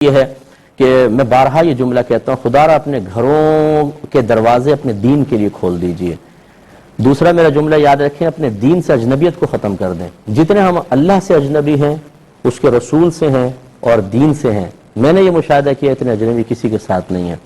یہ ہے کہ میں بارہا یہ جملہ کہتا ہوں، خدا را اپنے گھروں کے دروازے اپنے دین کے لیے کھول دیجئے۔ دوسرا میرا جملہ یاد رکھیں، اپنے دین سے اجنبیت کو ختم کر دیں۔ جتنے ہم اللہ سے اجنبی ہیں، اس کے رسول سے ہیں اور دین سے ہیں، میں نے یہ مشاہدہ کیا اتنے اجنبی کسی کے ساتھ نہیں ہے۔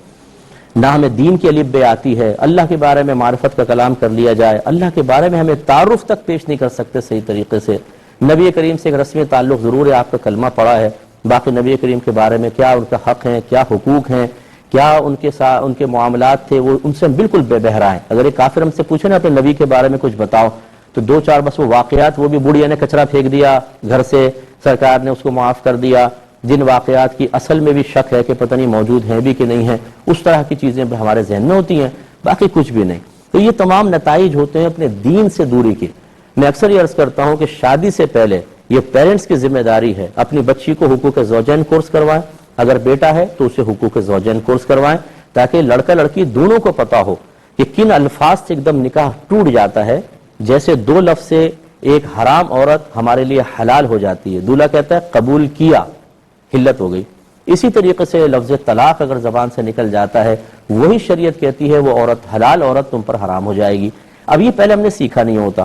نہ ہمیں دین کی الف بے آتی ہے، اللہ کے بارے میں معرفت کا کلام کر لیا جائے، اللہ کے بارے میں ہمیں تعارف تک پیش نہیں کر سکتے صحیح طریقے سے۔ نبی کریم سے ایک رسمی تعلق ضرور ہے، آپ کا کلمہ پڑا ہے، باقی نبی کریم کے بارے میں کیا ان کا حق ہیں، کیا حقوق ہیں، کیا ان کے معاملات تھے، وہ ان سے ہم بالکل بے بہرا ہیں۔ اگر ایک کافر ہم سے پوچھے نا اپنے نبی کے بارے میں کچھ بتاؤ، تو دو چار بس وہ واقعات، وہ بھی بڑھیا نے کچرا پھینک دیا گھر سے، سرکار نے اس کو معاف کر دیا، جن واقعات کی اصل میں بھی شک ہے کہ پتہ نہیں موجود ہیں بھی کہ نہیں ہیں، اس طرح کی چیزیں ہمارے ذہن میں ہوتی ہیں، باقی کچھ بھی نہیں۔ تو یہ تمام نتائج ہوتے ہیں اپنے دین سے دوری کے۔ میں اکثر یہ عرض کرتا ہوں کہ شادی سے پہلے یہ پیرنٹس کی ذمہ داری ہے، اپنی بچی کو حقوق زوجین کورس کروائیں، اگر بیٹا ہے تو اسے حقوق زوجین کورس کروائیں، تاکہ لڑکا لڑکی دونوں کو پتہ ہو کہ کن الفاظ سے ایک دم نکاح ٹوٹ جاتا ہے۔ جیسے دو لفظ سے ایک حرام عورت ہمارے لیے حلال ہو جاتی ہے، دولہا کہتا ہے قبول کیا، حلت ہو گئی۔ اسی طریقے سے لفظ طلاق اگر زبان سے نکل جاتا ہے، وہی شریعت کہتی ہے وہ عورت حلال عورت تم پر حرام ہو جائے گی۔ اب یہ پہلے ہم نے سیکھا نہیں ہوتا،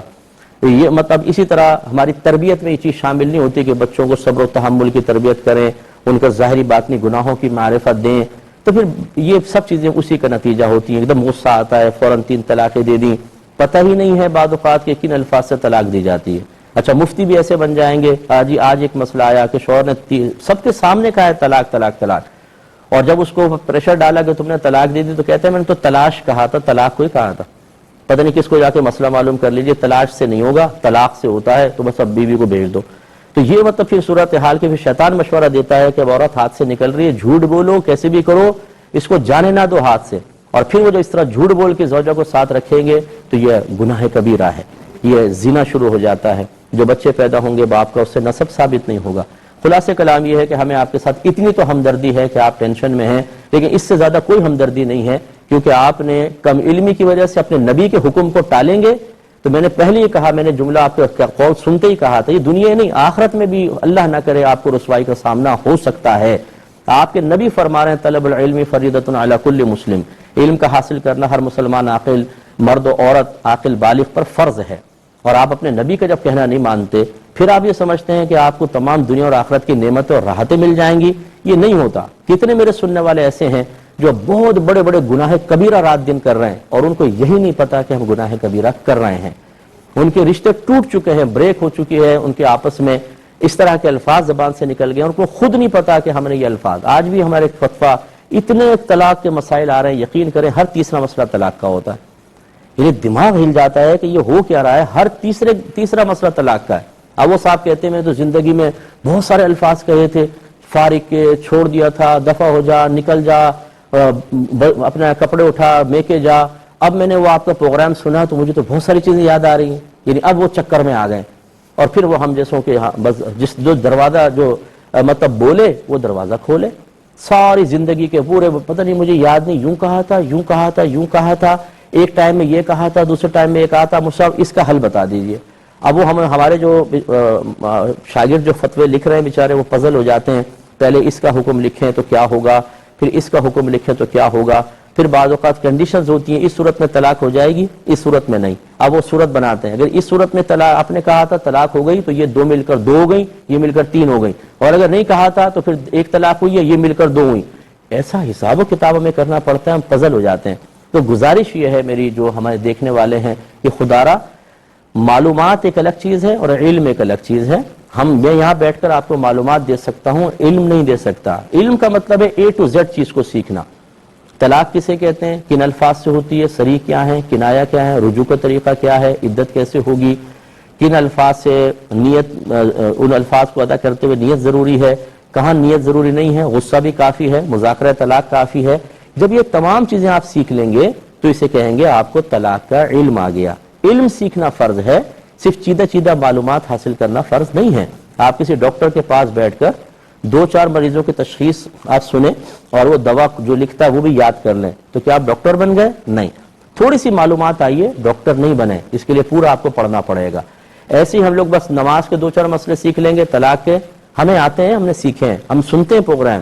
یہ مطلب اسی طرح ہماری تربیت میں یہ چیز شامل نہیں ہوتی کہ بچوں کو صبر و تحمل کی تربیت کریں، ان کو ظاہری باطنی گناہوں کی معرفت دیں، تو پھر یہ سب چیزیں اسی کا نتیجہ ہوتی ہیں۔ ایک دم غصہ آتا ہے، فوراً 3 طلاقیں دے دیں، پتہ ہی نہیں ہے بعض اوقات کہ کن الفاظ سے طلاق دی جاتی ہے۔ اچھا مفتی بھی ایسے بن جائیں گے، آج ایک مسئلہ آیا کہ شوہر نے سب کے سامنے کہا ہے طلاق طلاق طلاق، اور جب اس کو پریشر ڈالا کہ تم نے طلاق دے دی تو کہتے ہیں میں نے تو تلاش کہا تھا، طلاق کوئی کہا تھا، پتہ نہیں کس کو جا کے مسئلہ معلوم کر لیجئے، تلاش سے نہیں ہوگا، طلاق سے ہوتا ہے، تو بس اب بیوی کو بھیج دو۔ تو یہ مطلب پھر صورتحال کے پھر شیطان مشورہ دیتا ہے کہ اب عورت ہاتھ سے نکل رہی ہے، جھوٹ بولو کیسے بھی کرو، اس کو جانے نہ دو ہاتھ سے، اور پھر وہ جو اس طرح جھوٹ بول کے زوجہ کو ساتھ رکھیں گے تو یہ گناہ کبیرہ ہے، یہ زنا شروع ہو جاتا ہے۔ جو بچے پیدا ہوں گے باپ کا اس سے نسب ثابت نہیں ہوگا۔ خلاصہ کلام یہ ہے کہ ہمیں آپ کے ساتھ اتنی تو ہمدردی ہے کہ آپ ٹینشن میں ہیں، لیکن اس سے زیادہ کوئی ہمدردی نہیں ہے، کیونکہ آپ نے کم علمی کی وجہ سے اپنے نبی کے حکم کو ٹالیں گے۔ تو میں نے پہلے ہی کہا، میں نے جملہ آپ کا قول سنتے ہی کہا تھا، یہ دنیا نہیں آخرت میں بھی اللہ نہ کرے آپ کو رسوائی کا سامنا ہو سکتا ہے۔ آپ کے نبی فرما رہے ہیں طلب العلم فریضۃ علی کل مسلم، علم کا حاصل کرنا ہر مسلمان عاقل مرد و عورت عاقل بالغ پر فرض ہے، اور آپ اپنے نبی کا جب کہنا نہیں مانتے، پھر آپ یہ سمجھتے ہیں کہ آپ کو تمام دنیا اور آخرت کی نعمتیں اور راحتیں مل جائیں گی، یہ نہیں ہوتا۔ کتنے میرے سننے والے ایسے ہیں جو بہت بڑے بڑے گناہ کبیرہ رات دن کر رہے ہیں اور ان کو یہی نہیں پتا کہ ہم گناہ کبیرہ کر رہے ہیں، ان کے رشتے ٹوٹ چکے ہیں، بریک ہو چکی ہے ان کے آپس میں، اس طرح کے الفاظ زبان سے نکل گئے، ان کو خود نہیں پتا کہ ہم نے یہ الفاظ، آج بھی ہمارے فتویٰ اتنے طلاق کے مسائل آ رہے ہیں، یقین کریں ہر تیسرا مسئلہ طلاق کا ہوتا ہے۔ یہ دماغ ہل جاتا ہے کہ یہ ہو کیا رہا ہے، ہر تیسرا مسئلہ طلاق کا ہے۔ اب وہ صاحب کہتے ہیں میں تو زندگی میں بہت سارے الفاظ کہے تھے، فارغ کے چھوڑ دیا تھا، دفع ہو جا، نکل جا، اپنا کپڑے اٹھا، میکے جا، اب میں نے وہ آپ کا پروگرام سنا تو مجھے تو بہت ساری چیزیں یاد آ رہی ہیں، یعنی اب وہ چکر میں آ گئے، اور پھر وہ ہم جیسوں کہ بس جو دروازہ جو مطلب بولے وہ دروازہ کھولے، ساری زندگی کے پورے پتہ نہیں مجھے یاد نہیں، یوں کہا تھا، یوں کہا تھا، یوں کہا تھا، ایک ٹائم میں یہ کہا تھا، دوسرے ٹائم میں یہ کہا تھا، مجھ اس کا حل بتا دیجئے۔ اب وہ ہمارے جو شاگرد جو فتوے لکھ رہے ہیں بیچارے وہ پزل ہو جاتے ہیں، پہلے اس کا حکم لکھیں تو کیا ہوگا، پھر اس کا حکم لکھیں تو کیا ہوگا، پھر بعض اوقات کنڈیشنز ہوتی ہیں، اس صورت میں طلاق ہو جائے گی، اس صورت میں نہیں، اب وہ صورت بناتے ہیں، اگر اس صورت میں طلاق آپ نے کہا تھا طلاق ہو گئی تو یہ 2 مل کر 2 ہو گئی، یہ مل کر 3 ہو گئی، اور اگر نہیں کہا تھا تو پھر 1 طلاق ہوئی ہے، یہ مل کر 2 ہوئی۔ ایسا حساب و کتاب ہمیں کرنا پڑتا ہے، ہم پزل ہو جاتے ہیں۔ تو گزارش یہ ہے میری جو ہمارے دیکھنے والے ہیں کہ خدا را معلومات ایک الگ چیز ہے اور علم ایک الگ چیز ہے۔ میں یہاں بیٹھ کر آپ کو معلومات دے سکتا ہوں، علم نہیں دے سکتا۔ علم کا مطلب ہے A to Z چیز کو سیکھنا۔ طلاق کسے کہتے ہیں، کن الفاظ سے ہوتی ہے، صریح کیا ہے، کنایہ کیا ہے، رجوع کا طریقہ کیا ہے، عدت کیسے ہوگی، کن الفاظ سے نیت، ان الفاظ کو ادا کرتے ہوئے نیت ضروری ہے، کہاں نیت ضروری نہیں ہے، غصہ بھی کافی ہے، مذاکرہ طلاق کافی ہے۔ جب یہ تمام چیزیں آپ سیکھ لیں گے تو اسے کہیں گے آپ کو طلاق کا علم آ گیا۔ علم سیکھنا فرض ہے، صرف چیدہ معلومات حاصل کرنا فرض نہیں ہے۔ آپ کسی ڈاکٹر کے پاس بیٹھ کر 2-4 مریضوں کی تشخیص آپ سنیں اور وہ دوا جو لکھتا ہے وہ بھی یاد کر لیں، تو کیا آپ ڈاکٹر بن گئے؟ نہیں، تھوڑی سی معلومات آئیے، ڈاکٹر نہیں بنے، اس کے لیے پورا آپ کو پڑھنا پڑے گا۔ ایسے ہی ہم لوگ بس نماز کے 2-4 مسئلے سیکھ لیں گے، طلاق کے ہمیں آتے ہیں، ہم نے سیکھے ہیں، ہم سنتے ہیں پروگرام،